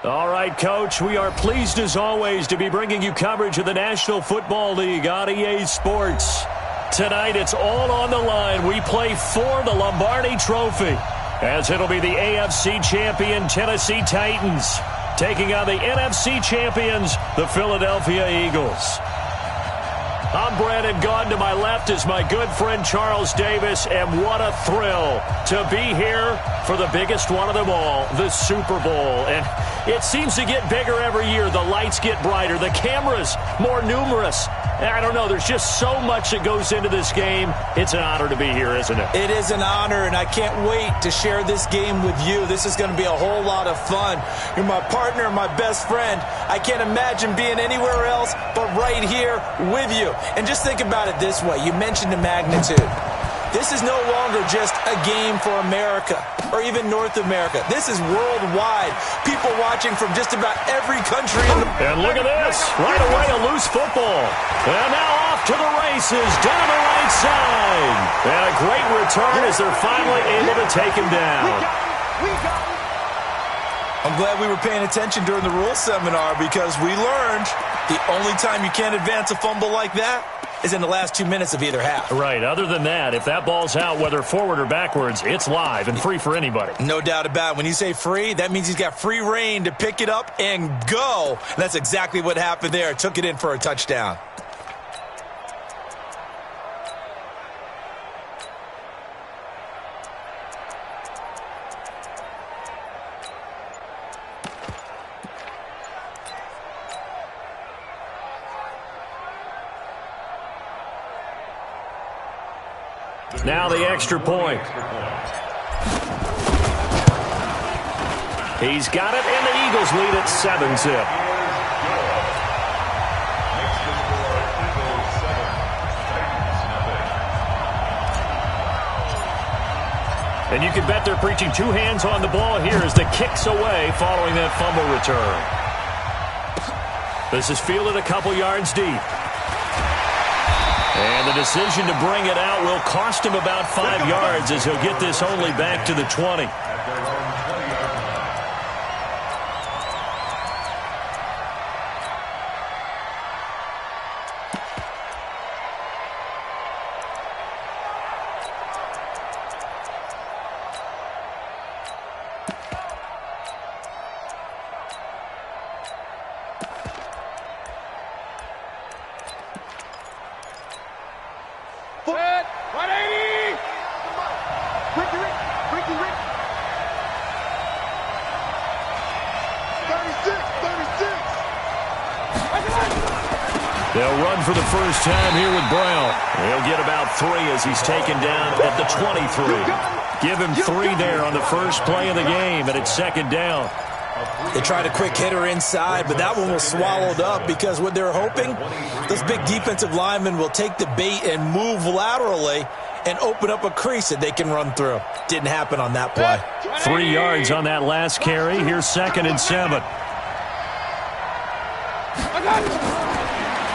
All right, Coach, we are pleased as always to be bringing you coverage of the National Football League on EA Sports. Tonight, it's all on the line. We play for the Lombardi Trophy, as it'll be the AFC champion Tennessee Titans taking on the NFC champions, the Philadelphia Eagles. I'm Brandon Gaudin. To my left is my good friend Charles Davis, and what a thrill to be here for the biggest one of them all, the Super Bowl. And it seems to get bigger every year. The lights get brighter, the cameras more numerous. I don't know, there's just so much that goes into this game. It's an honor to be here, isn't it? It is an honor, and I can't wait to share this game with you. This is going to be a whole lot of fun. You're my partner, my best friend. I can't imagine being anywhere else but right here with you. And just think about it this way. You mentioned the magnitude. This is no longer just a game for America or even North America. This is worldwide. People watching from just about every country in the... And look at this. Right away, a loose football. And now off to the races, down the right side. And a great return as they're finally able to take him down. I'm glad we were paying attention during the rules seminar, because we learned the only time you can't advance a fumble like that is in the last 2 minutes of either half. Right. Other than that, if that ball's out, whether forward or backwards, it's live and free for anybody. No doubt about it. When you say free, that means he's got free reign to pick it up and go. And that's exactly what happened there. Took it in for a touchdown. Now the extra point. He's got it, and the Eagles lead at 7-zip. And you can bet they're preaching two hands on the ball here as the kick's away following that fumble return. This is fielded a couple yards deep. And the decision to bring it out will cost him about 5 yards, as he'll get this only back to the 20. They'll run for the first time here with Brown. He'll get about 3 as he's taken down at the 23. Give him 3 there on the first play of the game, and it's second down. They tried a quick hitter inside, but that one was swallowed up, because what they're hoping, those big defensive linemen will take the bait and move laterally and open up a crease that they can run through. Didn't happen on that play. 3 yards on that last carry. Here's 2nd and 7.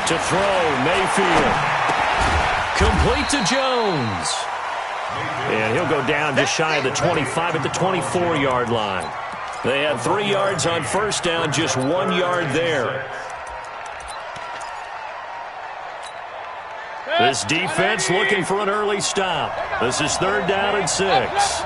To throw, Mayfield. Complete to Jones. And he'll go down just shy of the 25 at the 24-yard line. They had 3 yards on first down, just 1 yard there. This defense looking for an early stop. This is 3rd down and 6.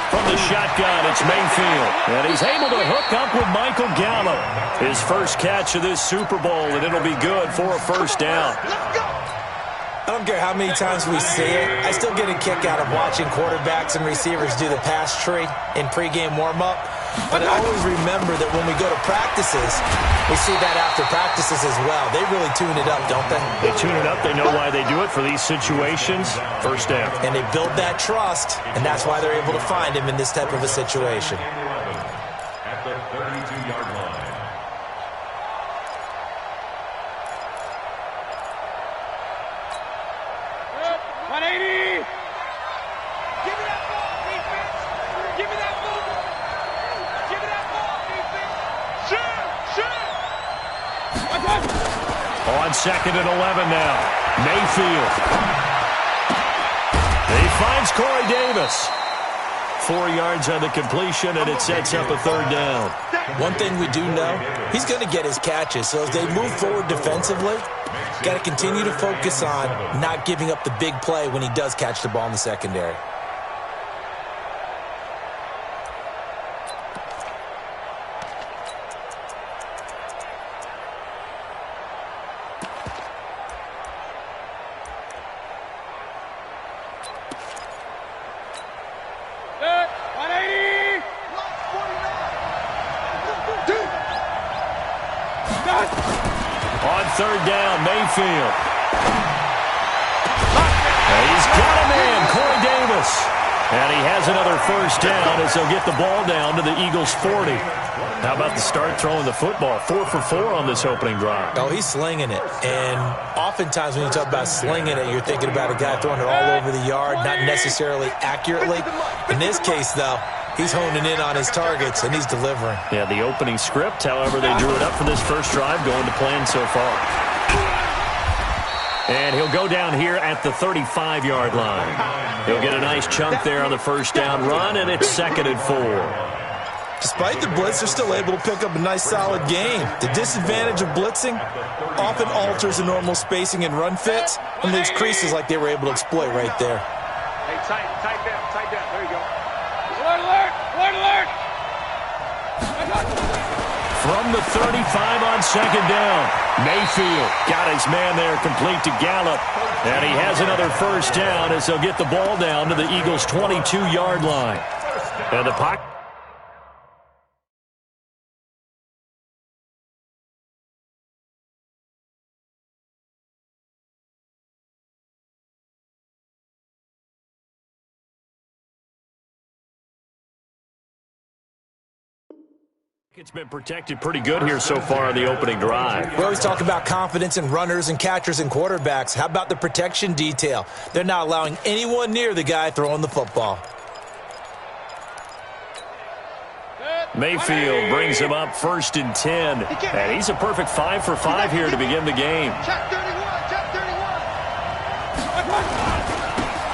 From the shotgun, it's Mayfield. And he's able to hook up with Michael Gallup. His first catch of this Super Bowl, and it'll be good for a first down. I don't care how many times we see it. I still get a kick out of watching quarterbacks and receivers do the pass tree in pregame warm-up. But I always remember that when we go to practices, we see that after practices as well. They really tune it up, don't they? They tune it up. They know why they do it for these situations. First down. And they build that trust, and that's why they're able to find him in this type of a situation. At the 32-yard line. On 2nd and 11 now. Mayfield. He finds Corey Davis. 4 yards on the completion, and it sets up a 3rd down. One thing we do know, he's going to get his catches. So as they move forward defensively, got to continue to focus on not giving up the big play when he does catch the ball in the secondary. On 3rd down, Mayfield. He's got him in, Corey Davis. And he has another 1st down as they'll get the ball down to the Eagles' 40. How about the start throwing the football? 4 for 4 on this opening drive. Oh, he's slinging it. And oftentimes when you talk about slinging it, you're thinking about a guy throwing it all over the yard, not necessarily accurately. In this case, though, he's honing in on his targets, and he's delivering. Yeah, the opening script, however, they drew it up for this first drive, going to plan so far. And he'll go down here at the 35-yard line. He'll get a nice chunk there on the 1st down run, and it's 2nd and 4. Despite the blitz, they're still able to pick up a nice, solid gain. The disadvantage of blitzing often alters the normal spacing and run fits and leaves creases like they were able to exploit right there. Hey, tight down. There you go. Alert, alert! From the 35 on 2nd down, Mayfield got his man there complete to Gallup. And he has another 1st down as they'll get the ball down to the Eagles' 22-yard line. And the pocket. It's been protected pretty good here so far in the opening drive. We always talk about confidence in runners and catchers and quarterbacks. How about the protection detail? They're not allowing anyone near the guy throwing the football. Mayfield brings him up 1st and 10. And he's a perfect 5 for 5 here to begin the game. Check 31.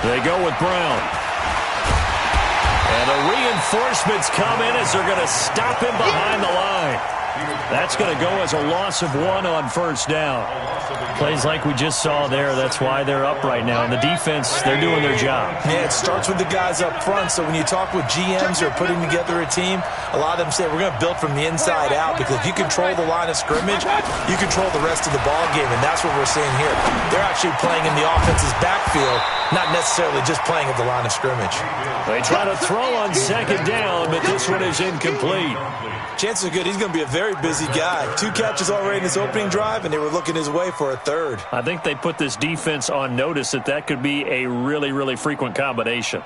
They go with Brown. And the reinforcements come in as they're going to stop him behind the line. That's going to go as a loss of 1 on 1st down. Plays like we just saw there. That's why they're up right now. And the defense, they're doing their job. Yeah, it starts with the guys up front. So when you talk with GMs or putting together a team, a lot of them say we're going to build from the inside out, because if you control the line of scrimmage, you control the rest of the ball game, and that's what we're seeing here. They're actually playing in the offense's backfield, not necessarily just playing at the line of scrimmage. They try to throw on 2nd down, but this one is incomplete. Chances are good he's going to be a very busy guy. 2 catches already in his opening drive, and they were looking his way for a 3rd. I think they put this defense on notice that could be a really, really frequent combination.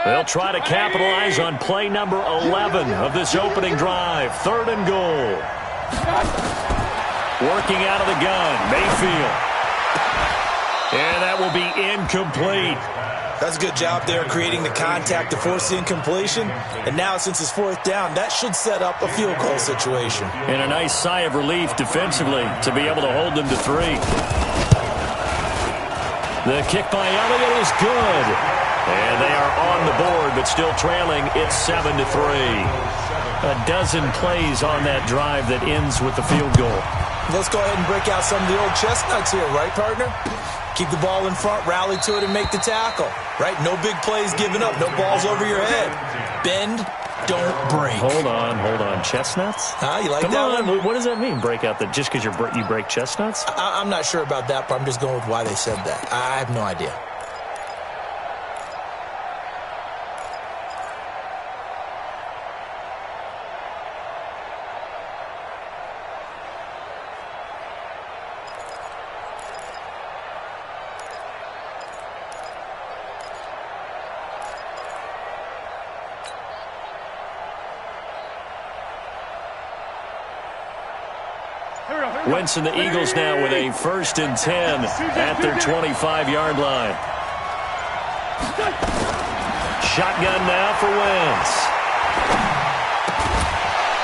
They'll try to capitalize on play number 11 of this opening drive. 3rd and goal. Working out of the gun, Mayfield. And that will be incomplete. That's a good job there creating the contact to force the incompletion. And now since it's 4th down, that should set up a field goal situation. And a nice sigh of relief defensively to be able to hold them to 3. The kick by Elliott is good. And they are on the board, but still trailing. It's 7-3. A dozen plays on that drive that ends with the field goal. Let's go ahead and break out some of the old chestnuts here, right, partner? Keep the ball in front, rally to it, and make the tackle, right? No big plays given up, no balls over your head. Bend, don't break. Hold on. Chestnuts? You like Come that on. one? What does that mean, break out that just because you break chestnuts? I'm not sure about that, but I'm just going with why they said that. I have no idea. Wentz and the Eagles now with a 1st and 10 at their 25-yard line. Shotgun now for Wentz.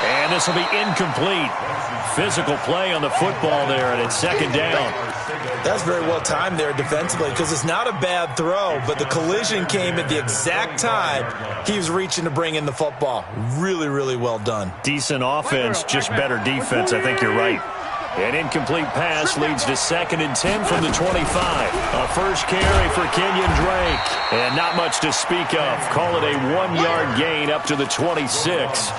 And this will be incomplete. Physical play on the football there, and it's second down. That's very well timed there defensively because it's not a bad throw, but the collision came at the exact time he was reaching to bring in the football. Really, really well done. Decent offense, just better defense. I think you're right. An incomplete pass leads to 2nd and 10 from the 25. A first carry for Kenyon Drake. And not much to speak of. Call it a 1-yard gain up to the 26.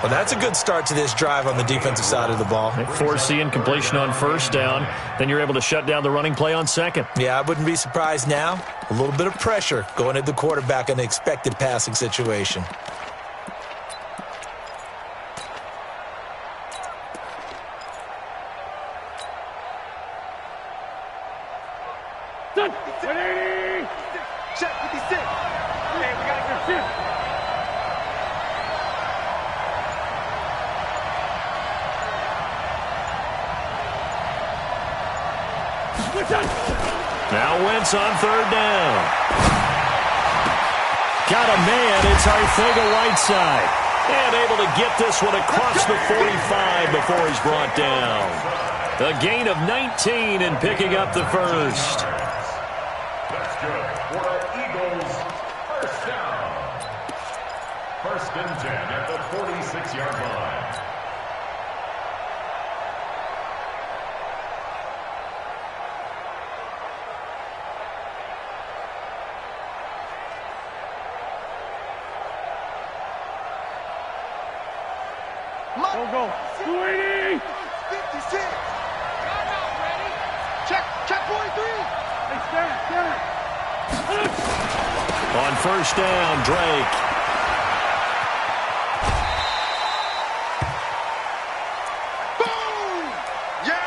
Well, that's a good start to this drive on the defensive side of the ball. They force the incompletion on first down. Then you're able to shut down the running play on second. Yeah, I wouldn't be surprised now. A little bit of pressure going at the quarterback in an expected passing situation. Ready? Check 56. Hey, we got a good shift. Now Wentz on 3rd down. Got a man. It's Arcega-Whiteside. And able to get this one across the 45 before he's brought down. A gain of 19 and picking up the first. That's good for Eagles. First down. 1st and 10 at the 46-yard line. Go. 280. 56. Ready? Check 43. Hey, stand. On first down, Drake. Boom! Yeah,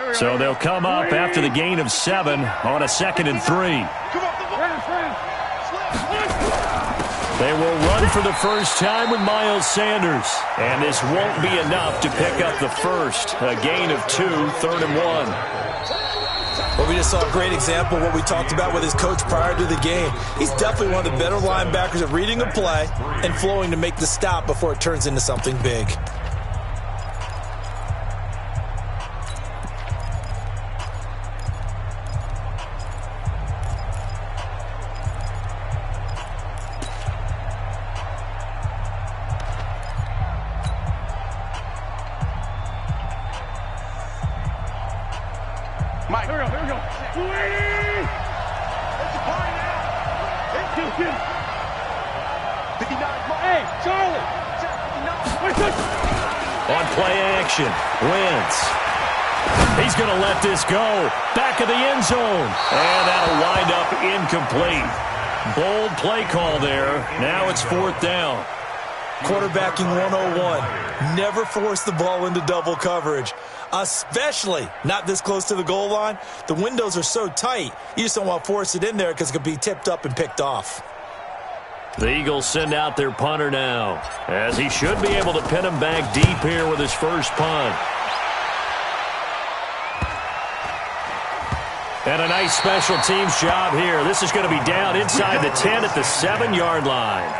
baby. So they'll come up after the gain of 7 on a 2nd and 3. Come on, friend. They will run for the first time with Miles Sanders. And this won't be enough to pick up the first. A gain of 2, 3rd and 1. Well, we just saw a great example of what we talked about with his coach prior to the game. He's definitely one of the better linebackers at reading a play and flowing to make the stop before it turns into something big. Mike, here we go. 280. It's a party now. It's 59. Hey, Charlie. 59. On play action, Wentz. He's going to let this go. Back of the end zone. And that'll wind up incomplete. Bold play call there. Now it's 4th down. Quarterbacking 101. Never force the ball into double coverage, especially not this close to the goal line. The windows are so tight, you just don't want to force it in there because it could be tipped up and picked off. The Eagles send out their punter now, as he should be able to pin him back deep here with his first punt. And a nice special teams job here. This is going to be down inside the 10 at the 7-yard line.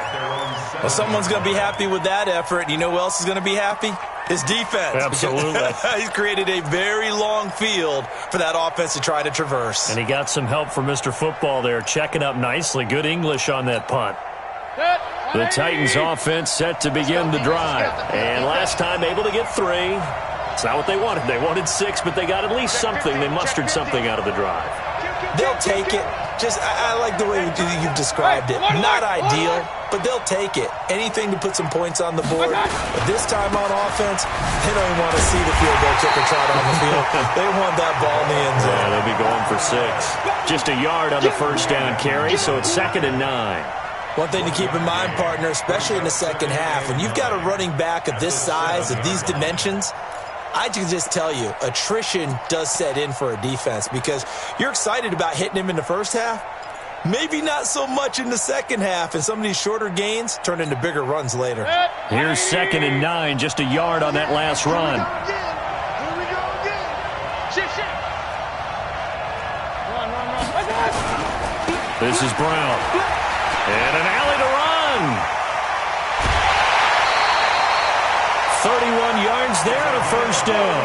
Well, someone's going to be happy with that effort. You know who else is going to be happy? His defense. Absolutely. He's created a very long field for that offense to try to traverse. And he got some help from Mr. Football there, checking up nicely. Good English on that punt. The Titans offense set to begin the drive. And last time able to get 3. It's not what they wanted. They wanted 6, but they got at least something. They mustered something out of the drive. They'll take it. I like the way you've described it. Not ideal, but they'll take it. Anything to put some points on the board. But this time on offense, they don't even want to see the field goal kicker trot on the field. They want that ball in the end zone. Yeah, they'll be going for 6. Just a yard on the first down carry, so it's 2nd and 9. One thing to keep in mind, partner, especially in the second half, when you've got a running back of this size, of these dimensions, I can just tell you, attrition does set in for a defense because you're excited about hitting him in the first half. Maybe not so much in the second half, and some of these shorter gains turn into bigger runs later. Here's 2nd and 9, just a yard on that last run. Here we go again. Shit. This is Brown. And an alley to run. 31 yards there and a first down.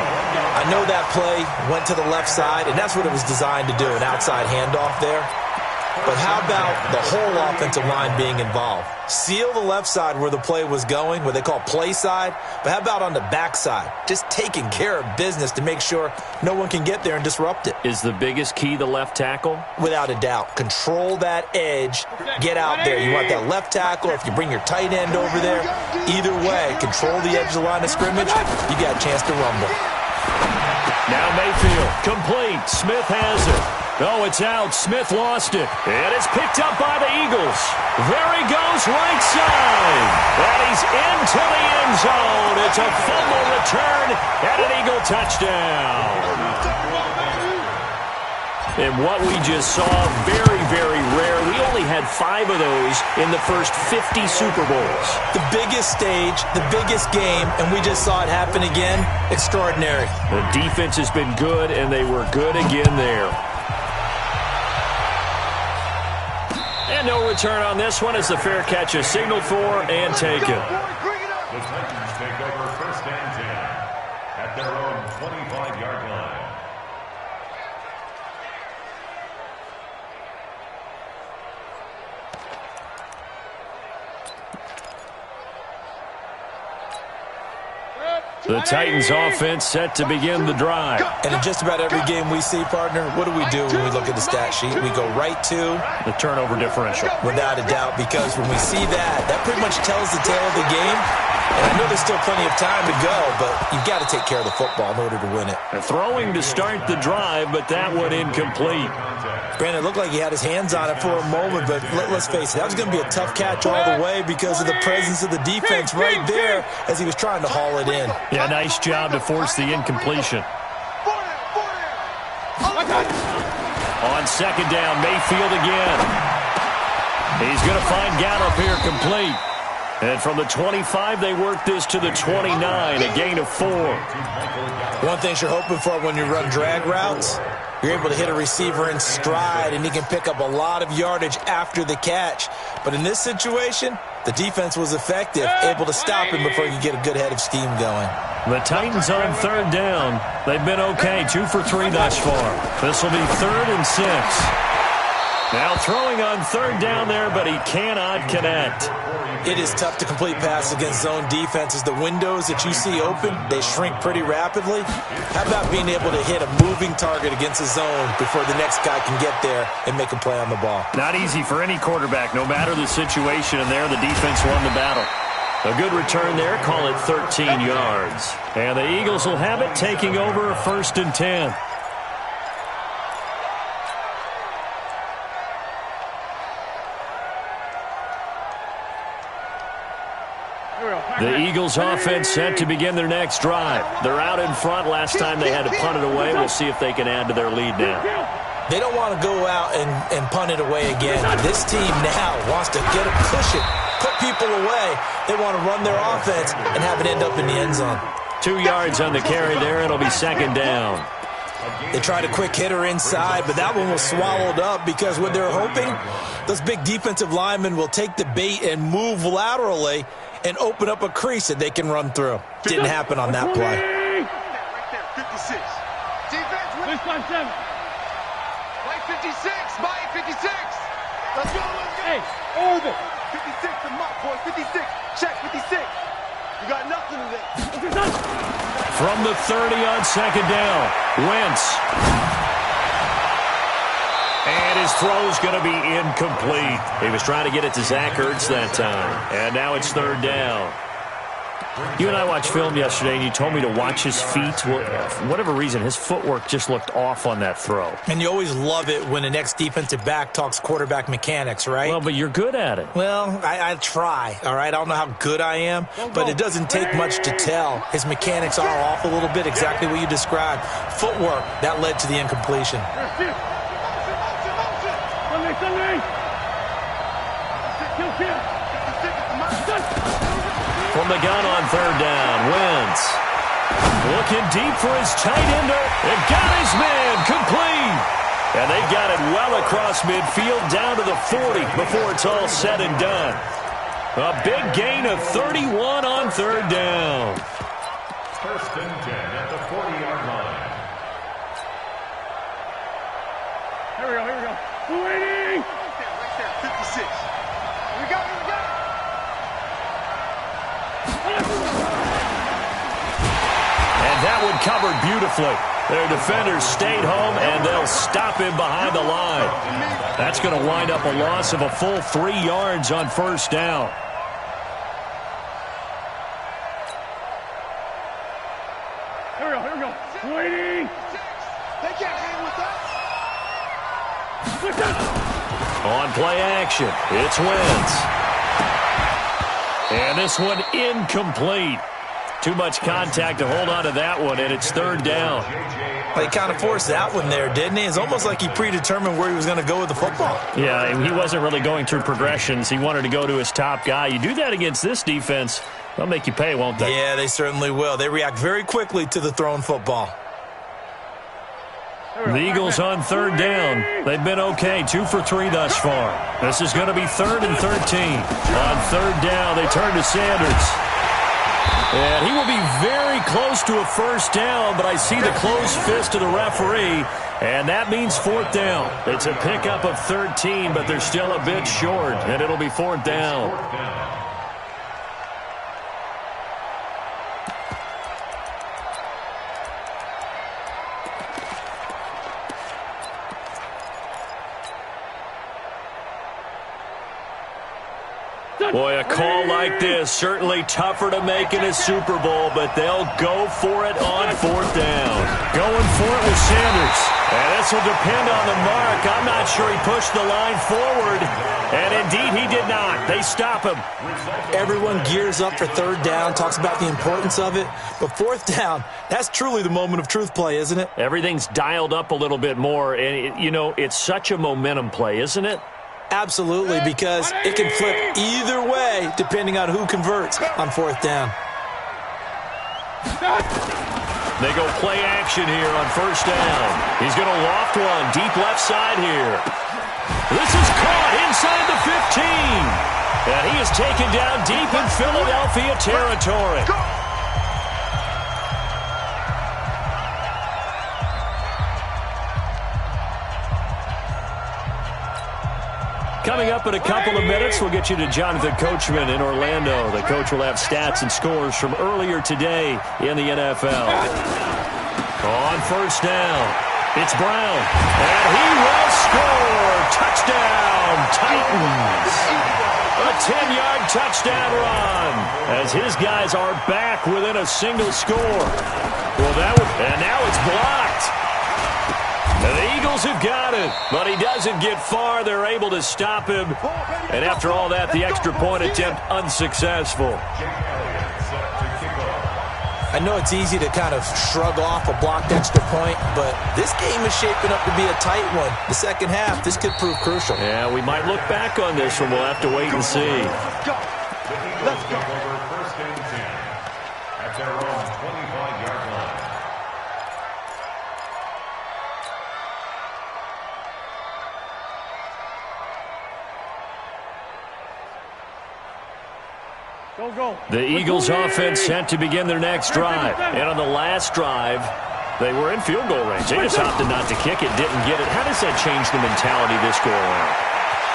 I know that play went to the left side, and that's what it was designed to do, an outside handoff there. But how about the whole offensive line being involved? Seal the left side where the play was going, what they call play side. But how about on the back side? Just taking care of business to make sure no one can get there and disrupt it. Is the biggest key the left tackle? Without a doubt. Control that edge. Get out there. You want that left tackle. If you bring your tight end over there, either way, control the edge of the line of scrimmage. You got a chance to rumble. Now Mayfield, complete. Smith has it. Oh, it's out. Smith lost it. And it's picked up by the Eagles. There he goes, right side. And he's into the end zone. It's a fumble return and an Eagle touchdown. And what we just saw, very, very rare. We only had 5 of those in the first 50 Super Bowls. The biggest stage, the biggest game, and we just saw it happen again. Extraordinary. The defense has been good, and they were good again there. And no return on this one as the fair catch is signaled for and taken. The Titans take over first and 10 at their own 25-yard line. The Titans offense set to begin the drive. And in just about every game we see, partner, what do when we look at the stat sheet? We go right to the turnover differential. Without a doubt, because when we see that, that pretty much tells the tale of the game. And I know there's still plenty of time to go, but you've got to take care of the football in order to win it. They're throwing to start the drive, but that one incomplete. Brandon, it looked like he had his hands on it for a moment, but let's face it, that was going to be a tough catch all the way because of the presence of the defense right there as he was trying to haul it in. Yeah, nice job to force the incompletion. On second down, Mayfield again. He's going to find Gallup here complete. And from the 25, they work this to the 29, a gain of 4. One thing you're hoping for when you run drag routes, you're able to hit a receiver in stride, and he can pick up a lot of yardage after the catch. But in this situation, the defense was effective, able to stop him before you get a good head of steam going. The Titans on third down. They've been okay, 2 for 3 thus far. This will be 3rd and 6. Now throwing on third down there, but he cannot connect. It is tough to complete passes against zone defenses. The windows that you see open, they shrink pretty rapidly. How about being able to hit a moving target against a zone before the next guy can get there and make a play on the ball? Not easy for any quarterback, no matter the situation, and there the defense won the battle. A good return there, call it 13 yards. And the Eagles will have it, taking over a 1st and 10. The Eagles offense set to begin their next drive. They're out in front. Last time they had to punt it away. We'll see if they can add to their lead now. They don't want to go out and punt it away again. This team now wants to get a cushion, put people away. They want to run their offense and have it end up in the end zone. 2 yards on the carry there. It'll be 2nd down. They tried a quick hitter inside, but that one was swallowed up because what they're hoping, those big defensive linemen will take the bait and move laterally and open up a crease that they can run through. Didn't happen on that play. Right there, 56. Defense, win. 657. Mike 56, Mike 56. Let's go, let's go. Hey, over. 56 to my boy, 56. Check, 56. You got nothing today. From the 30 on 2nd down, Wentz. And his throw's going to be incomplete. He was trying to get it to Zach Ertz that time. And now it's 3rd down. You and I watched film yesterday, and you told me to watch his feet. For whatever reason, his footwork just looked off on that throw. And you always love it when the next defensive back talks quarterback mechanics, right? Well, but you're good at it. Well, I try, all right? I don't know how good I am, but it doesn't take much to tell. His mechanics are off a little bit, exactly what you described. Footwork, that led to the incompletion. From the gun on 3rd down, Wentz looking deep for his tight ender. It got his man complete. And they got it well across midfield down to the 40 before it's all said and done. A big gain of 31 on third down. First and 10 at the 40-yard line. Here we go. Waiting! Right there, 56. We got it. And that one covered beautifully. Their defenders stayed home, and they'll stop him behind the line. That's going to wind up a loss of a full 3 yards on first down. Here we go. Waiting! They can't hang with us. On play action, it's Wentz. And this one incomplete. Too much contact to hold on to that one, and it's third down. He kind of forced that one there, didn't he? It's almost like he predetermined where he was going to go with the football. Yeah, he wasn't really going through progressions. He wanted to go to his top guy. You do that against this defense, they'll make you pay, won't they? Yeah, they certainly will. They react very quickly to the thrown football. The Eagles on third down. They've been okay, 2 for 3 thus far. This is going to be 3rd and 13. On third down, they turn to Sanders. And he will be very close to a first down, but I see the closed fist of the referee, and that means 4th down. It's a pickup of 13, but they're still a bit short, and it'll be 4th down. Boy, a call like this, certainly tougher to make in a Super Bowl, but they'll go for it on 4th down. Going for it with Sanders. And this will depend on the mark. I'm not sure he pushed the line forward. And indeed, he did not. They stop him. Everyone gears up for third down, talks about the importance of it. But 4th down, that's truly the moment of truth play, isn't it? Everything's dialed up a little bit more. And, it's such a momentum play, isn't it? Absolutely, because it can flip either way depending on who converts on 4th down. They go play action here on first down. He's going to loft one deep left side here. This is caught inside the 15. And he is taken down deep in Philadelphia territory. Coming up in a couple of minutes, we'll get you to Jonathan Coachman in Orlando. The coach will have stats and scores from earlier today in the NFL. On first down, it's Brown. And he will score. Touchdown, Titans. A 10-yard touchdown run as his guys are back within a single score. And now it's blocked. The Eagles have got it, but he doesn't get far. They're able to stop him. And after all that, the extra point attempt unsuccessful. I know it's easy to kind of shrug off a blocked extra point, but this game is shaping up to be a tight one. The second half, this could prove crucial. Yeah, we might look back on this one. We'll have to wait and see. Let's go. First and 10 at their own 25-yard line. The Eagles offense set to begin their next drive. And on the last drive, they were in field goal range. They just opted not to kick it, didn't get it. How does that change the mentality this go around?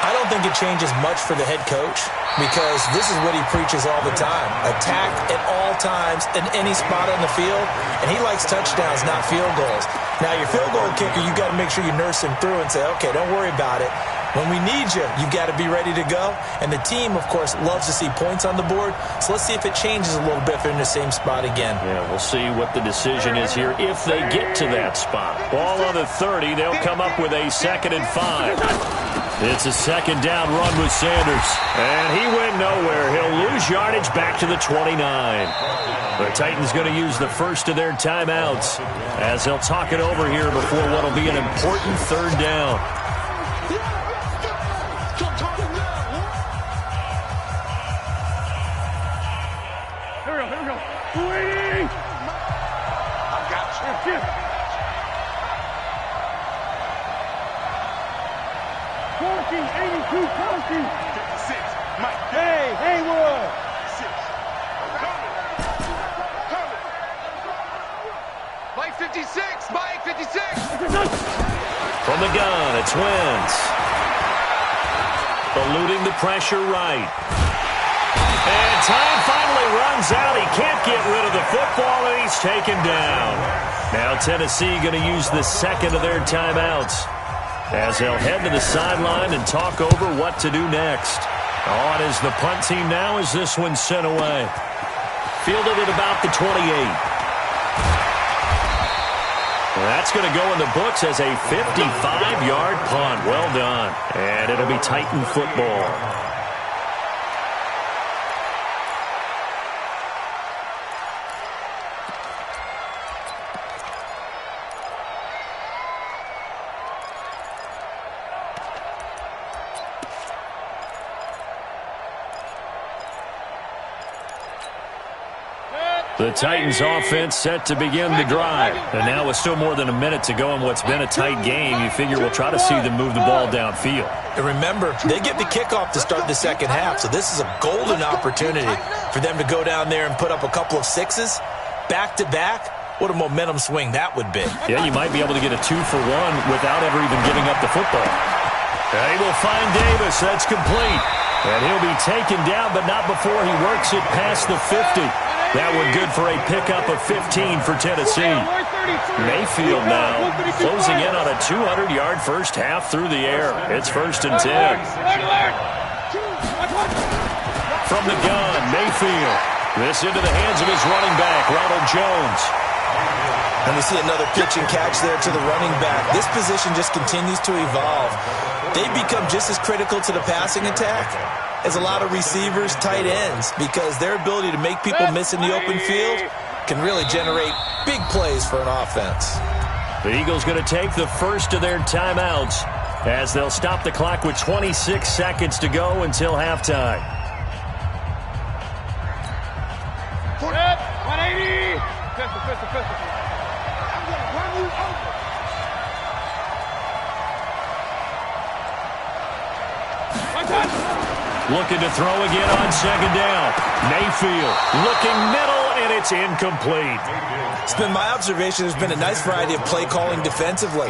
I don't think it changes much for the head coach because this is what he preaches all the time. Attack at all times in any spot on the field, and he likes touchdowns, not field goals. Now, your field goal kicker, you got to make sure you nurse him through and say, okay, don't worry about it. When we need you, you've got to be ready to go. And the team, of course, loves to see points on the board. So let's see if it changes a little bit if they're in the same spot again. Yeah, we'll see what the decision is here if they get to that spot. Ball on the 30. They'll come up with a 2nd and 5. It's a second down run with Sanders. And he went nowhere. He'll lose yardage back to the 29. The Titans going to use the first of their timeouts as they'll talk it over here before what will be an important third down. Mike. Hey, Haywood. 56. Mike 56. Mike 56. From the gun, it's Wentz. Eluding the pressure right. And time finally runs out. He can't get rid of the football, and he's taken down. Now Tennessee going to use the second of their timeouts as they'll head to the sideline and talk over what to do next. On is the punt team now as this one's sent away. Fielded at about the 28. That's going to go in the books as a 55-yard punt. Well done. And it'll be Titan football. The Titans offense set to begin the drive. And now with still more than a minute to go in what's been a tight game, you figure we'll try to see them move the ball downfield. And remember, they get the kickoff to start the second half, so this is a golden opportunity for them to go down there and put up a couple of sixes back-to-back. What a momentum swing that would be. Yeah, you might be able to get a 2-for-1 without ever even giving up the football. They will find Davis. That's complete. And he'll be taken down, but not before he works it past the 50. That one good for a pickup of 15 for Tennessee. Mayfield now closing in on a 200-yard first half through the air. It's 1st and 10. From the gun, Mayfield. This into the hands of his running back, Ronald Jones. And we see another pitch and catch there to the running back. This position just continues to evolve. They become just as critical to the passing attack as a lot of receivers, tight ends, because their ability to make people miss in the open field can really generate big plays for an offense. The Eagles going to take the first of their timeouts as they'll stop the clock with 26 seconds to go until halftime. 180. Pistol. Looking to throw again on second down. Mayfield looking middle, and it's incomplete. It's been my observation there's been a nice variety of play calling defensively.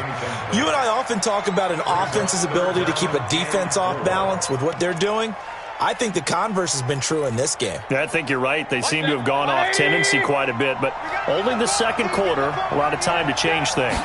You and I often talk about an offense's ability to keep a defense off balance with what they're doing. I think the converse has been true in this game. I think you're right. They seem to have gone off tendency quite a bit, but only the second quarter, a lot of time to change things.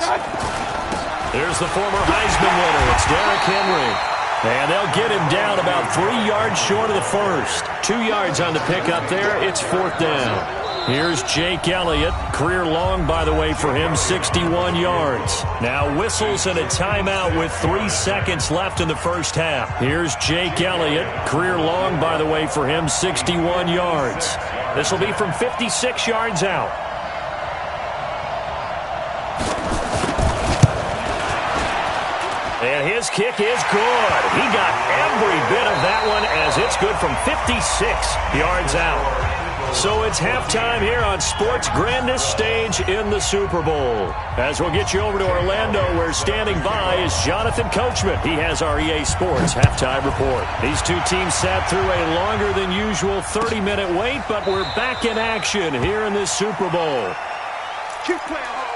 There's the former Heisman winner. It's Derrick Henry. And they'll get him down about 3 yards short of the first. 2 yards on the pickup there. It's 4th down. Here's Jake Elliott. Career long, by the way, for him, 61 yards. Now whistles and a timeout with 3 seconds left in the first half. Here's Jake Elliott. Career long, by the way, for him, 61 yards. This will be from 56 yards out. And his kick is good. He got every bit of that one as it's good from 56 yards out. So it's halftime here on sports' grandest stage in the Super Bowl. As we'll get you over to Orlando, where standing by is Jonathan Coachman. He has our EA Sports halftime report. These two teams sat through a longer than usual 30-minute wait, but we're back in action here in this Super Bowl. Keep playing hard.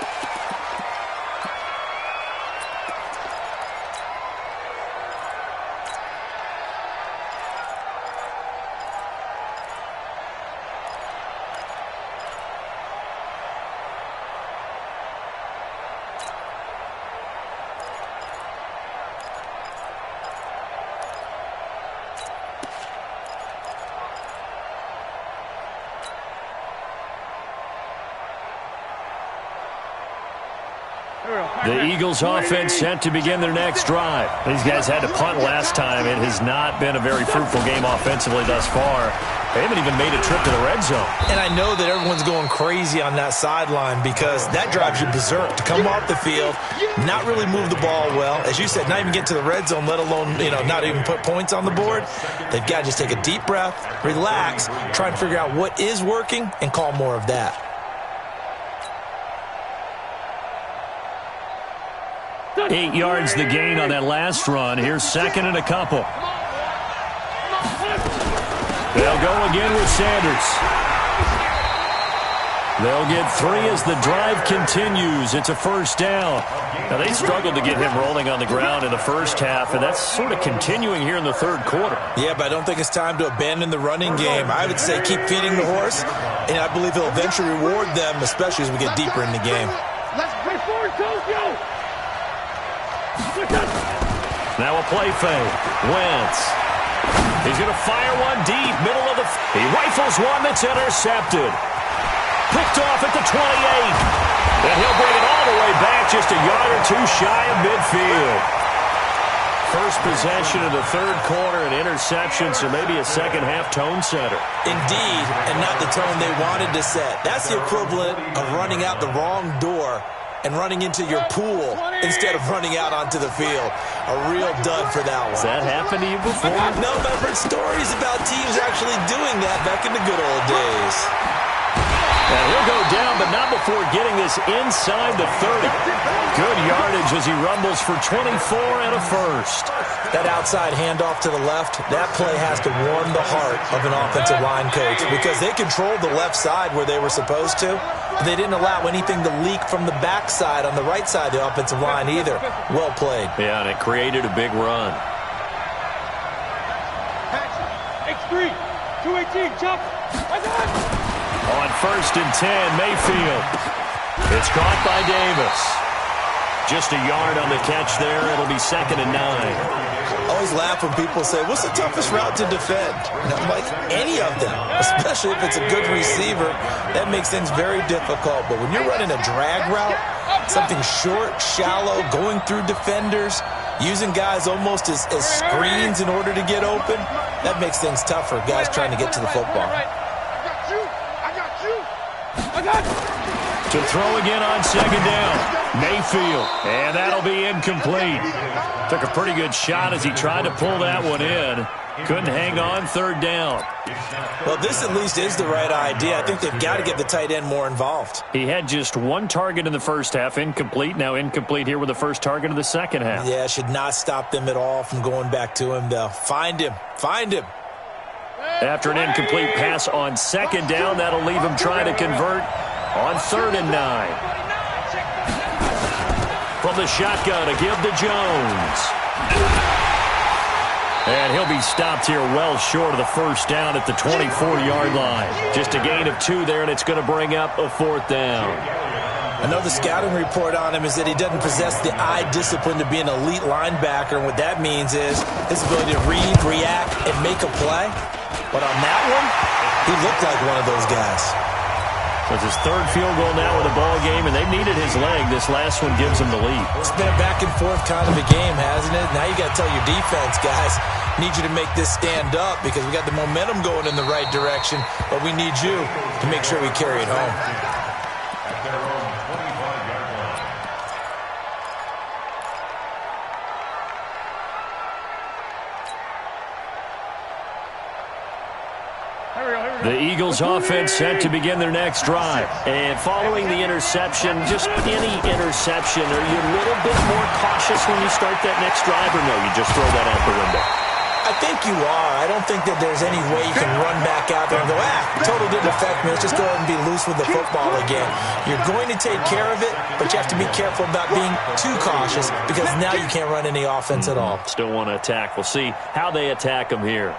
The Eagles offense set to begin their next drive. These guys had to punt last time. It has not been a very fruitful game offensively thus far. They haven't even made a trip to the red zone. And I know that everyone's going crazy on that sideline because that drives you berserk to come off the field, not really move the ball well. As you said, not even get to the red zone, let alone, not even put points on the board. They've got to just take a deep breath, relax, try and figure out what is working, and call more of that. 8 yards the gain on that last run. Here's second and a couple. They'll go again with Sanders. They'll get 3 as the drive continues. It's a first down. Now, they struggled to get him rolling on the ground in the first half, and that's sort of continuing here in the third quarter. Yeah, but I don't think it's time to abandon the running game. I would say keep feeding the horse, and I believe he'll eventually reward them, especially as we get deeper in the game. Let's play forward, Tokyo! Now a play fake. Wentz. He's going to fire one deep, middle of the... He rifles one that's intercepted. Picked off at the 28. And he'll bring it all the way back just a yard or two shy of midfield. First possession of the third quarter, an interception, so maybe a second-half tone setter. Indeed, and not the tone they wanted to set. That's the equivalent of running out the wrong door and running into your pool instead of running out onto the field. A real dud for that one. Has that happened to you before? No, but I've heard stories about teams actually doing that back in the good old days. And he'll go down, but not before getting this inside the 30. Good yardage as he rumbles for 24 and a first. That outside handoff to the left, that play has to warm the heart of an offensive line coach because they controlled the left side where they were supposed to. They didn't allow anything to leak from the backside on the right side of the offensive line either. Well played. Yeah, and it created a big run. X3, 218, jump. On first and 10, Mayfield. It's caught by Davis. Just a yard on the catch there. It'll be second and 9. I always laugh when people say, what's the toughest route to defend? And I'm like, any of them, especially if it's a good receiver. That makes things very difficult. But when you're running a drag route, something short, shallow, going through defenders, using guys almost as screens in order to get open, that makes things tough for guys trying to get to the football. To throw again on second down. Mayfield. And that'll be incomplete. Took a pretty good shot as he tried to pull that one in. Couldn't hang on third down. Well, this at least is the right idea. I think they've got to get the tight end more involved. He had just one target in the first half. Incomplete. Now incomplete here with the first target of the second half. Yeah, should not stop them at all from going back to him, though. Find him. Find him. After an incomplete pass on second down, that'll leave him trying to convert on third and 9. From the shotgun, a give to Jones. And he'll be stopped here well short of the first down at the 24-yard line. Just a gain of 2 there, and it's going to bring up a fourth down. I know the scouting report on him is that he doesn't possess the eye discipline to be an elite linebacker, and what that means is his ability to read, react, and make a play. But on that one, he looked like one of those guys. So it's his third field goal now with the ball game, and they've needed his leg. This last one gives him the lead. It's been a back-and-forth kind of a game, hasn't it? Now you got to tell your defense, guys, need you to make this stand up because we got the momentum going in the right direction, but we need you to make sure we carry it home. The Eagles offense set to begin their next drive. And following the interception, just any interception, are you a little bit more cautious when you start that next drive, or no, you just throw that out the window? I think you are. I don't think that there's any way you can run back out there and go, total didn't affect me. Let's just go ahead and be loose with the football again. You're going to take care of it, but you have to be careful about being too cautious because now you can't run any offense at all. Still want to attack. We'll see how they attack them here.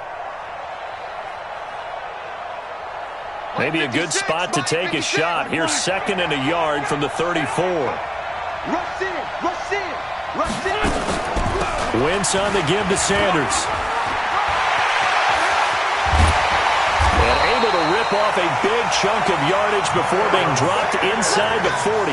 Maybe a good spot to take a shot. Here's second and a yard from the 34. Rush in, rush in, rush in. Wentz on the give to Sanders. And able to rip off a big chunk of yardage before being dropped inside the 40.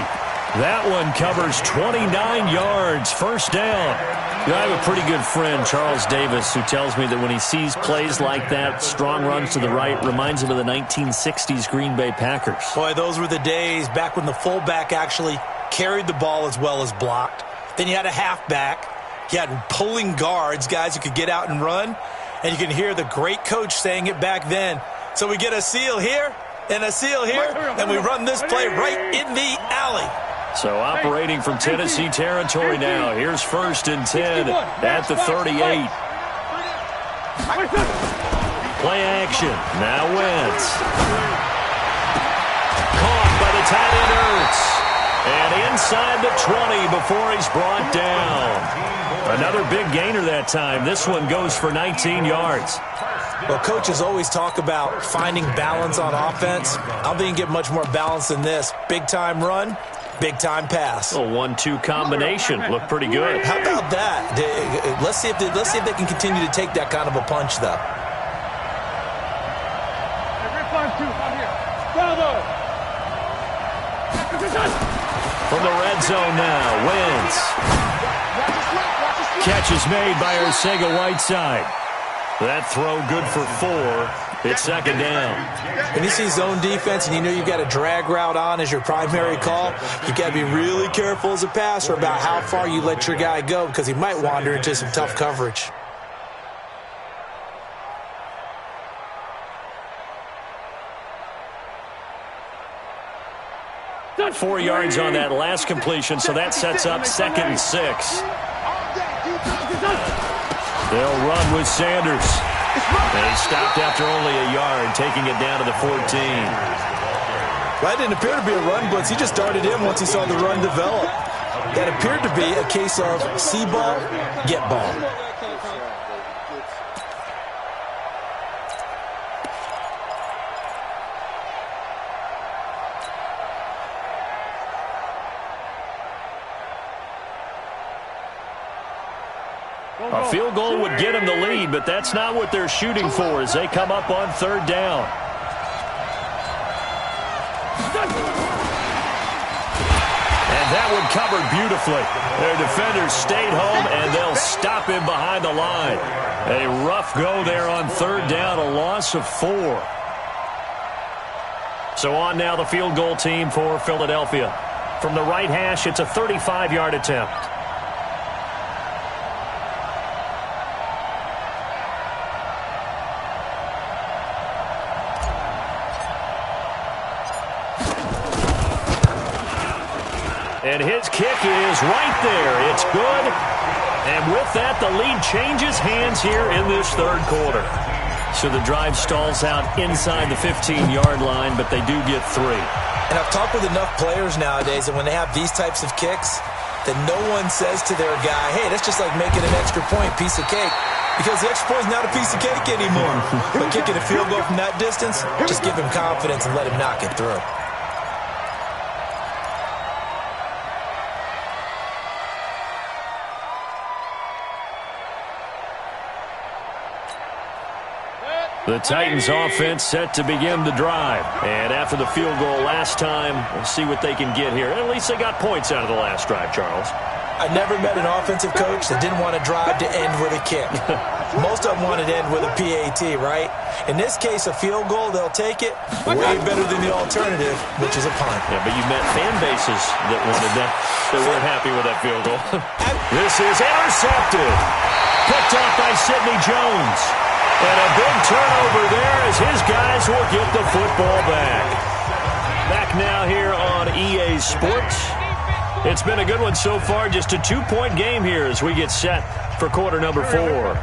That one covers 29 yards. First down. I have a pretty good friend, Charles Davis, who tells me that when he sees plays like that, strong runs to the right, reminds him of the 1960s Green Bay Packers. Boy, those were the days back when the fullback actually carried the ball as well as blocked. Then you had a halfback. You had pulling guards, guys who could get out and run. And you can hear the great coach saying it back then. So we get a seal here and a seal here, and we run this play right in the alley. So operating from Tennessee territory now. Here's 1st and 10 at the 38. Play action. Now Wentz. Caught by the tight end Ertz. And inside the 20 before he's brought down. Another big gainer that time. This one goes for 19 yards. Well, coaches always talk about finding balance on offense. I don't think you can get much more balance than this. Big-time run, big-time pass. A 1-2 combination. Looked pretty good. How about that? Let's see if they can continue to take that kind of a punch, though. From the red zone now, Wentz. Catch is made by Arcega-Whiteside. That throw good for 4. It's 2nd down. When you see zone defense and you know you've got a drag route on as your primary call, you've got to be really careful as a passer about how far you let your guy go because he might wander into some tough coverage. Got 4 yards on that last completion, so that sets up 2nd and 6. They'll run with Sanders. And he stopped after only a yard, taking it down to the 14. Well, that didn't appear to be a run blitz. He just darted in once he saw the run develop. That appeared to be a case of see ball, get ball. A field goal would get them the lead, but that's not what they're shooting for as they come up on 3rd down. And that one covered beautifully. Their defenders stayed home, and they'll stop him behind the line. A rough go there on 3rd down, a loss of 4. So on now the field goal team for Philadelphia. From the right hash, it's a 35-yard attempt. And his kick is right there. It's good. And with that, the lead changes hands here in this 3rd quarter. So the drive stalls out inside the 15-yard line, but they do get 3. And I've talked with enough players nowadays that when they have these types of kicks, that no one says to their guy, hey, that's just like making an extra point, piece of cake. Because the extra point is not a piece of cake anymore. But kicking a field goal from that distance, just give him confidence and let him knock it through. The Titans offense set to begin the drive. And after the field goal last time, we'll see what they can get here. At least they got points out of the last drive, Charles. I never met an offensive coach that didn't want to drive to end with a kick. Most of them wanted to end with a PAT, right? In this case, a field goal, they'll take it way better than the alternative, which is a punt. Yeah, but you met fan bases that wanted that, that weren't happy with that field goal. This is intercepted. Picked off by Sidney Jones. And a big turnover there as his guys will get the football back. Back now here on EA Sports. It's been a good one so far. Just a 2-point game here as we get set for quarter number 4.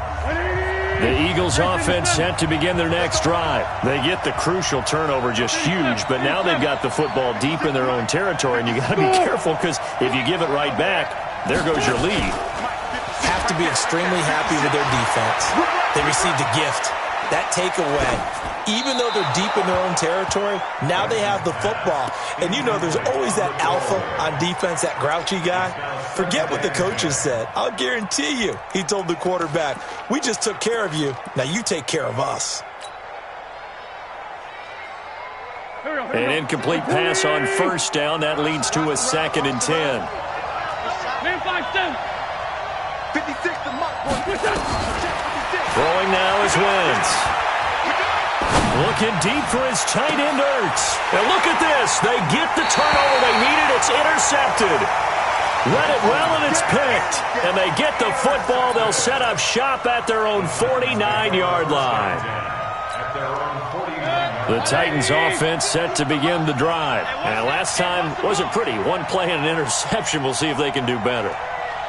The Eagles offense set to begin their next drive. They get the crucial turnover, just huge, but now they've got the football deep in their own territory, and you got to be careful because if you give it right back, there goes your lead. Have to be extremely happy with their defense. They received a gift. That takeaway, even though they're deep in their own territory, now they have the football. And you know there's always that alpha on defense, that grouchy guy. Forget what the coaches said. I'll guarantee you, he told the quarterback, we just took care of you. Now you take care of us. An incomplete pass on 1st down. That leads to a 2nd and 10. 56 to Mott, boy. Throwing now is Wentz. Looking deep for his tight end Ertz. And look at this. They get the turnover they needed. It's intercepted. Read it well, and it's picked. And they get the football. They'll set up shop at their own 49-yard line. At their own 49-yard The Titans offense set to begin the drive. And last time wasn't pretty. One play and an interception. We'll see if they can do better.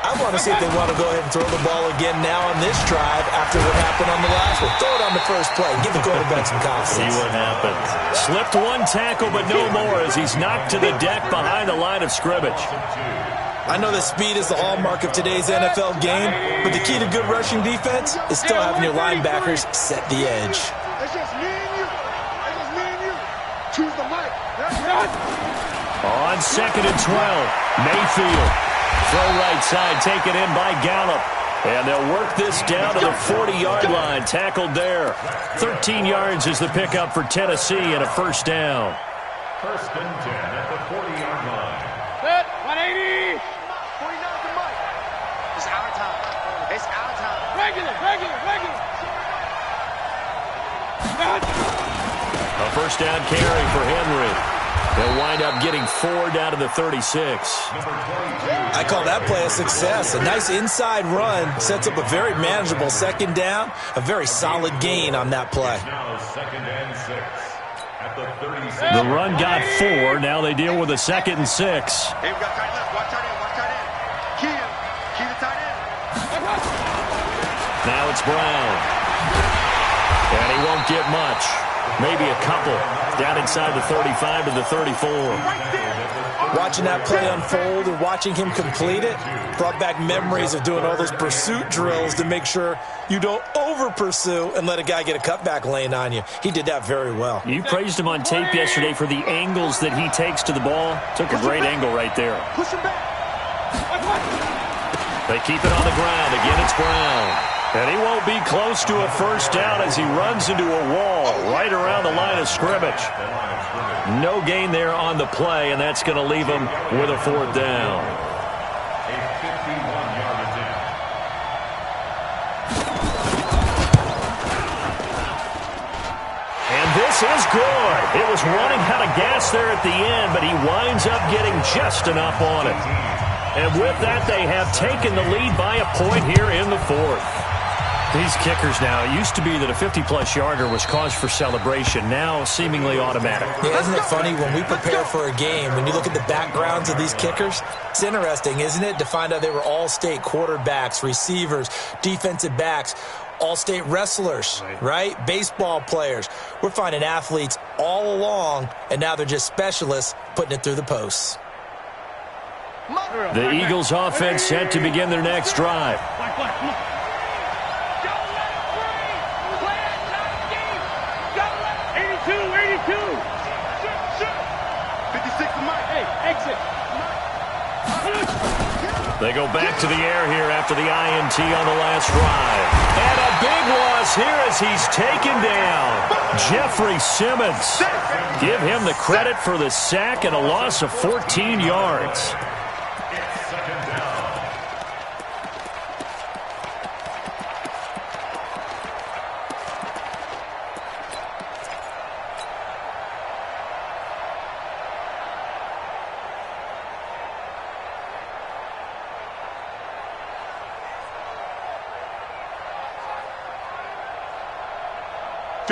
I want to see if they want to go ahead and throw the ball again now on this drive after what happened on the last one. Throw it on the first play. Give the quarterback some confidence. See what happens. Slipped one tackle, but no more as he's knocked to the deck behind the line of scrimmage. I know that speed is the hallmark of today's NFL game, but the key to good rushing defense is still having your linebackers set the edge. It's just me and you. It's just me and you. Choose the mic. On 2nd and 12, Mayfield. Throw right side, taken in by Gallup. And they'll work this down to the 40-yard line. Tackled there. 13 yards is the pickup for Tennessee and a first down. 1st and 10 at the 40-yard line. Set, 180. 49 the mic. It's our time. It's our time. Regular. A first down carry for Henry. They'll wind up getting 4 down to the 36. I call that play a success. A nice inside run sets up a very manageable 2nd down. A very solid gain on that play. Now 2nd and 6 at the 36. The run got 4. Now they deal with a 2nd and 6. Hey, we got tight left. Watch tight end. Key the tight end. Now it's Brown. And he won't get much. Maybe a couple. Down inside the 35 to the 34. Watching that play unfold and watching him complete it brought back memories of doing all those pursuit drills to make sure you don't over-pursue and let a guy get a cutback lane on you. He did that very well. You praised him on tape yesterday for the angles that he takes to the ball. Took a great angle right there. Push him back. They keep it on the ground. Again, it's Brown. And he won't be close to a first down as he runs into a wall right around the line of scrimmage. No gain there on the play, and that's going to leave him with a 4th down. A 51-yard attempt. And this is good. It was running out of gas there at the end, but he winds up getting just enough on it. And with that, they have taken the lead by a point here in the 4th. These kickers now, it used to be that a 50-plus yarder was cause for celebration. Now, seemingly automatic. Yeah, isn't it funny when we prepare for a game, when you look at the backgrounds of these kickers, it's interesting, isn't it, to find out they were all-state quarterbacks, receivers, defensive backs, all-state wrestlers, right? Baseball players. We're finding athletes all along, and now they're just specialists putting it through the posts. The Eagles offense set to begin their next drive. 56 the mic. Hey, exit. They go back to the air here after the INT on the last drive. And a big loss here as he's taken down. Jeffrey Simmons. Give him the credit for the sack and a loss of 14 yards.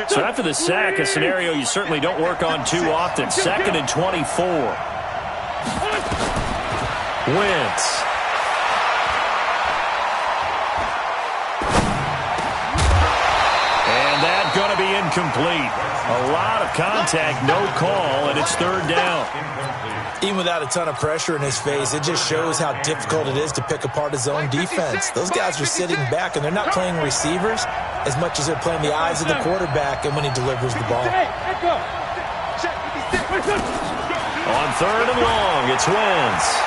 So after the sack, a scenario you certainly don't work on too often. 2nd and 24. Wentz. And that's going to be incomplete. A lot of contact, no call, and it's 3rd down. Even without a ton of pressure in his face, it just shows how difficult it is to pick apart his own defense. Those guys are sitting back, and they're not playing receivers as much as they're playing the eyes of the quarterback and when he delivers the ball. On 3rd and long, it's Wentz.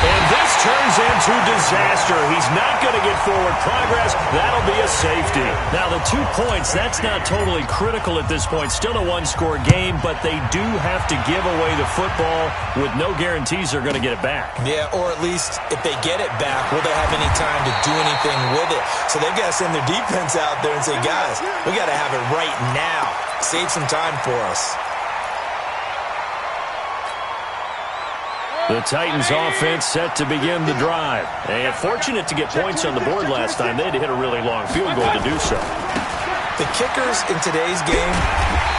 And this turns into disaster. He's not going to get forward progress. That'll be a safety. Now, the 2 points, that's not totally critical at this point. Still a one-score game, but they do have to give away the football with no guarantees they're going to get it back. Yeah, or at least if they get it back, will they have any time to do anything with it? So they've got to send their defense out there and say, guys, we got to have it right now. Save some time for us. The Titans offense set to begin the drive. And fortunate to get points on the board last time. They had to hit a really long field goal to do so. The kickers in today's game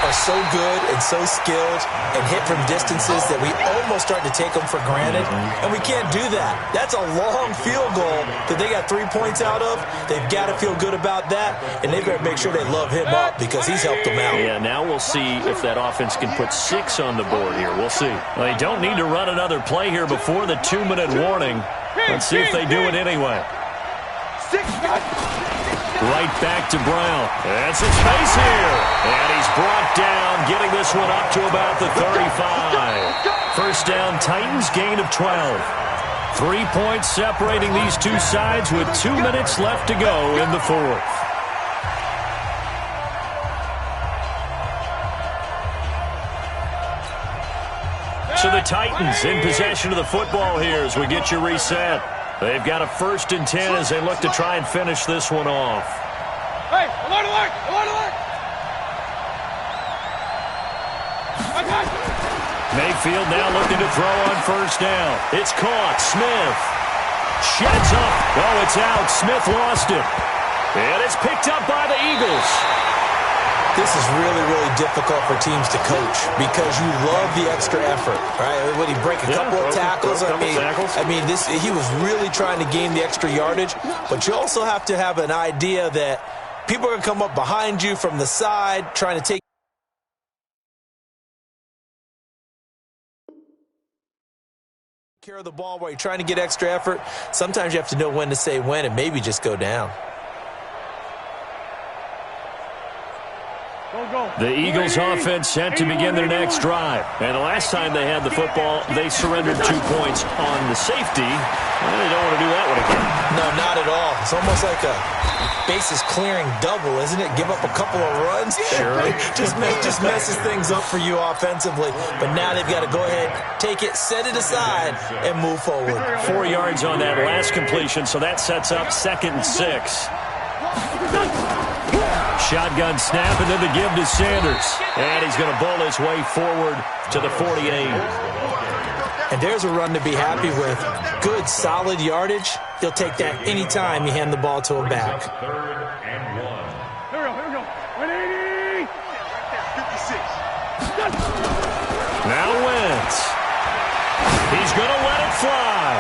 are so good and so skilled and hit from distances that we almost start to take them for granted, and we can't do that. That's a long field goal that they got 3 points out of. They've got to feel good about that, and they've got to make sure they love him up because he's helped them out. Yeah, now we'll see if that offense can put 6 on the board here. We'll see. Well, they don't need to run another play here before the 2-minute warning. Let's see if they do it anyway. Right back to Brown. That's his face here. And he's brought down, getting this one up to about the 35. First down, Titans, gain of 12. 3 points separating these two sides with 2 minutes left to go in the fourth. So the Titans in possession of the football here as we get you reset. They've got a 1st and 10 as they look to try and finish this one off. Hey, alert, alert, alert, alert! Mayfield now looking to throw on 1st down. It's caught. Smith sheds up. Oh, it's out. Smith lost it. And it's picked up by the Eagles. This is really, really difficult for teams to coach because you love the extra effort, right? When he break a couple of tackles, he was really trying to gain the extra yardage, but you also have to have an idea that people are going to come up behind you from the side trying to take care of the ball while you're trying to get extra effort. Sometimes you have to know when to say when and maybe just go down. The Eagles offense set to begin their next drive. And the last time they had the football, they surrendered 2 points on the safety. Well, they don't want to do that one again. No, not at all. It's almost like a bases clearing double, isn't it? Give up a couple of runs. Sure. just messes things up for you offensively. But now they've got to go ahead, take it, set it aside, and move forward. 4 yards on that last completion, so that sets up 2nd and 6. Shotgun snap, and then the give to Sanders. And he's going to bowl his way forward to the 48. And there's a run to be happy with. Good, solid yardage. He'll take that anytime you hand the ball to him back. 3rd and 1. Here we go. 180. 56. Now Wentz. He's going to let it fly.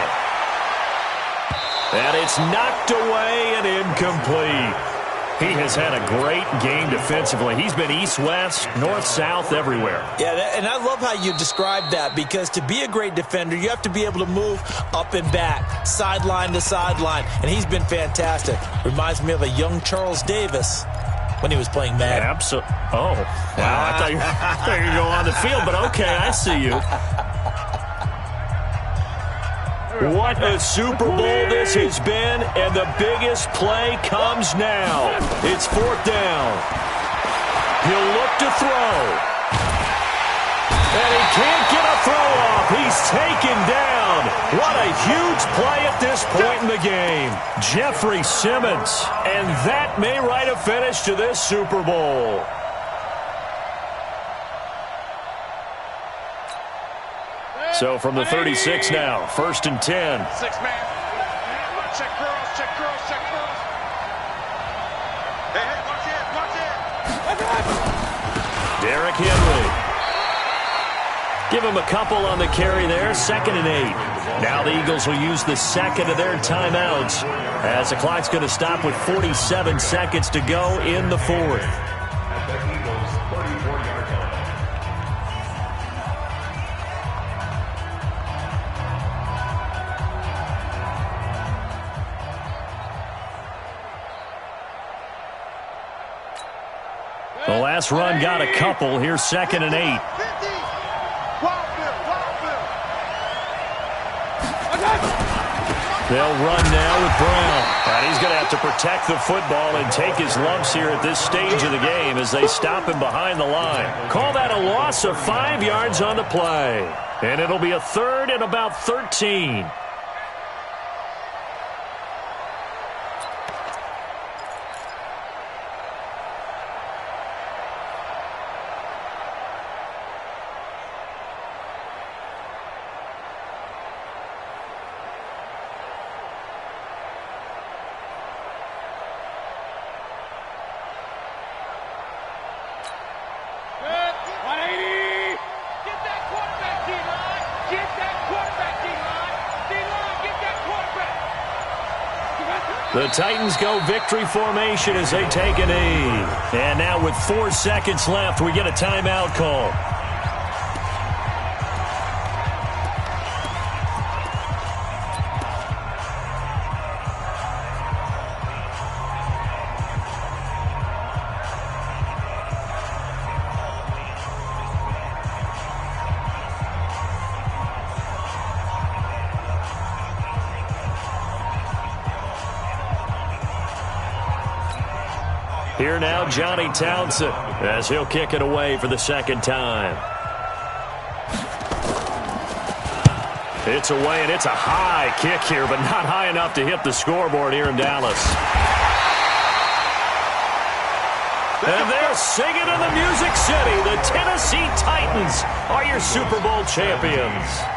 And it's knocked away and incomplete. He has had a great game defensively. He's been east-west, north-south, everywhere. Yeah, and I love how you described that because to be a great defender, you have to be able to move up and back, sideline to sideline, and he's been fantastic. Reminds me of a young Charles Davis when he was playing Madden. Absolutely. Oh, wow. I thought you were going to go on the field, but okay, I see you. What a Super Bowl this has been, and the biggest play comes now. It's 4th down. He'll look to throw. And he can't get a throw off. He's taken down. What a huge play at this point in the game. Jeffrey Simmons. And that may write a finish to this Super Bowl. So from the 36 now, 1st and 10. 6-man. Check girls, check girls, check girls. Hey, watch it. Derrick Henry. Give him a couple on the carry there, 2nd and 8. Now the Eagles will use the second of their timeouts as the clock's going to stop with 47 seconds to go in the fourth. At the Eagles' 34-yard line. The last run got a couple. Here's 2nd and 8. They'll run now with Brown. And he's going to have to protect the football and take his lumps here at this stage of the game as they stop him behind the line. Call that a loss of 5 yards on the play. And it'll be a 3rd and about 13. The Titans go victory formation as they take a knee. And now with 4 seconds left, we get a timeout call. Here now, Johnny Townsend, as he'll kick it away for the second time. It's away, and it's a high kick here, but not high enough to hit the scoreboard here in Dallas. And they're singing in the Music City. The Tennessee Titans are your Super Bowl champions.